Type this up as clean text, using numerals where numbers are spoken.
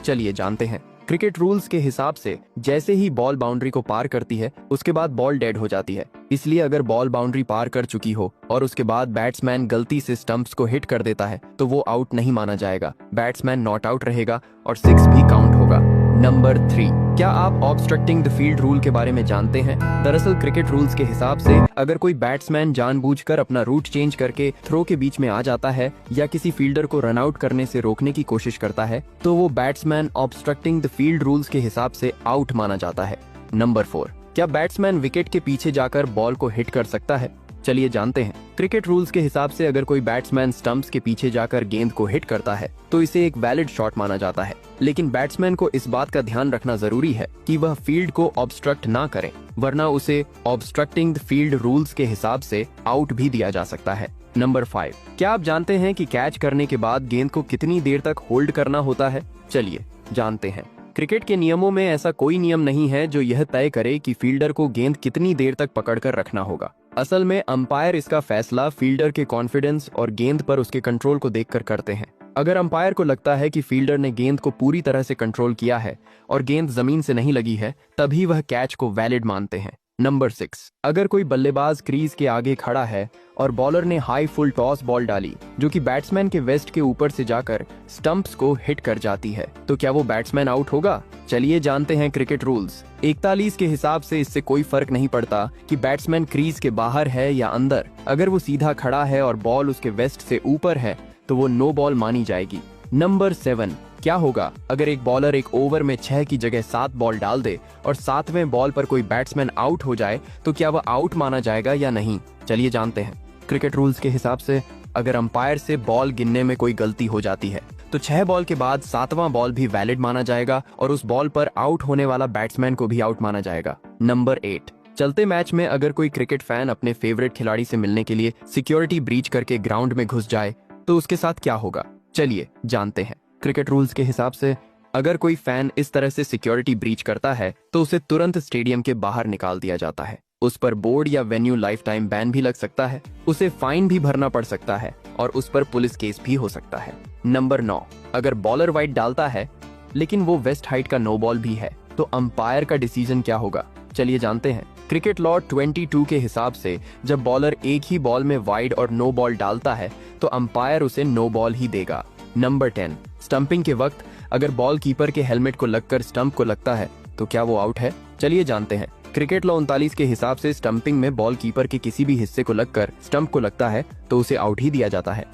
चलिए जानते हैं। क्रिकेट रूल्स के हिसाब से जैसे ही बॉल बाउंड्री को पार करती है उसके बाद बॉल डेड हो जाती है। इसलिए अगर बॉल बाउंड्री पार कर चुकी हो और उसके बाद बैट्समैन गलती से स्टंप्स को हिट कर देता है तो वो आउट नहीं माना जाएगा, बैट्समैन नॉट आउट रहेगा और 6 भी काउंट होगा। नंबर 3, क्या आप ऑब्स्ट्रक्टिंग द फील्ड रूल के बारे में जानते हैं? दरअसल क्रिकेट रूल्स के हिसाब से अगर कोई बैट्समैन जानबूझकर अपना रूट चेंज करके थ्रो के बीच में आ जाता है या किसी फील्डर को रन आउट करने से रोकने की कोशिश करता है तो वो batsman obstructing the field rules के हिसाब से आउट माना जाता है। नंबर 4, क्या बैट्समैन विकेट के पीछे जाकर बॉल को हिट कर सकता है? चलिए जानते हैं। क्रिकेट रूल्स के हिसाब से अगर कोई बैट्समैन स्टंप्स के पीछे जाकर गेंद को हिट करता है तो इसे एक वैलिड शॉट माना जाता है, लेकिन बैट्समैन को इस बात का ध्यान रखना जरूरी है कि वह फील्ड को ऑब्स्ट्रक्ट ना करे, वरना उसे ऑब्स्ट्रक्टिंग द फील्ड रूल्स के हिसाब से आउट भी दिया जा सकता है। नंबर 5, क्या आप जानते हैं कि कैच करने के बाद गेंद को कितनी देर तक होल्ड करना होता है? चलिए जानते हैं। क्रिकेट के नियमों में ऐसा कोई नियम नहीं है जो यह तय करे कि फील्डर को गेंद कितनी देर तक पकड़कर रखना होगा। असल में अंपायर इसका फैसला फील्डर के कॉन्फिडेंस और गेंद पर उसके कंट्रोल को देखकर करते हैं। अगर अंपायर को लगता है कि फील्डर ने गेंद को पूरी तरह से कंट्रोल किया है और गेंद जमीन से नहीं लगी है तभी वह कैच को वैलिड मानते हैं। नंबर 6, अगर कोई बल्लेबाज क्रीज के आगे खड़ा है और बॉलर ने हाई फुल टॉस बॉल डाली जो कि बैट्समैन के वेस्ट के ऊपर से जाकर स्टंप्स को हिट कर जाती है तो क्या वो बैट्समैन आउट होगा? चलिए जानते हैं क्रिकेट रूल्स। 41 के हिसाब से इससे कोई फर्क नहीं पड़ता कि बैट्समैन क्रीज के बाहर है या अंदर। अगर वो सीधा खड़ा है और बॉल उसके वेस्ट से ऊपर है तो वो नो बॉल मानी जाएगी। नंबर 7, क्या होगा अगर एक बॉलर एक ओवर में 6 की जगह 7 बॉल डाल दे और 7वें बॉल पर कोई बैट्समैन आउट हो जाए तो क्या वह आउट माना जाएगा या नहीं? चलिए जानते हैं। क्रिकेट रूल्स के हिसाब से अगर अंपायर से बॉल गिनने में कोई गलती हो जाती है तो 6 बॉल के बाद 7वां बॉल भी वैलिड माना जाएगा और उस बॉल पर आउट होने वाला बैट्समैन को भी आउट माना जाएगा। नंबर 8, चलते मैच में अगर कोई क्रिकेट फैन अपने फेवरेट खिलाड़ी से मिलने के लिए सिक्योरिटी ब्रीच करके ग्राउंड में घुस जाए तो उसके साथ क्या होगा? चलिए जानते हैं। क्रिकेट रूल्स के हिसाब से अगर कोई फैन इस तरह से सिक्योरिटी ब्रीच करता है तो उसे तुरंत स्टेडियम के बाहर निकाल दिया जाता है। उस पर बोर्ड या वेन्यू लाइफ टाइम बैन भी लग सकता है, उसे फाइन भी भरना पड़ सकता है और उस पर पुलिस केस भी हो सकता है। नंबर 9, अगर बॉलर वाइड डालता है लेकिन वो वेस्ट हाइट का नो बॉल भी है तो अंपायर का डिसीजन क्या होगा? चलिए जानते हैं। क्रिकेट लॉ 22 के हिसाब से जब बॉलर एक ही बॉल में वाइड और नो बॉल डालता है तो अंपायर उसे नो बॉल ही देगा। नंबर 10, स्टंपिंग के वक्त अगर बॉल कीपर के हेलमेट को लगकर स्टंप को लगता है तो क्या वो आउट है? चलिए जानते हैं। क्रिकेट लॉ 39 के हिसाब से स्टंपिंग में बॉल कीपर के किसी भी हिस्से को लगकर स्टंप को लगता है तो उसे आउट ही दिया जाता है।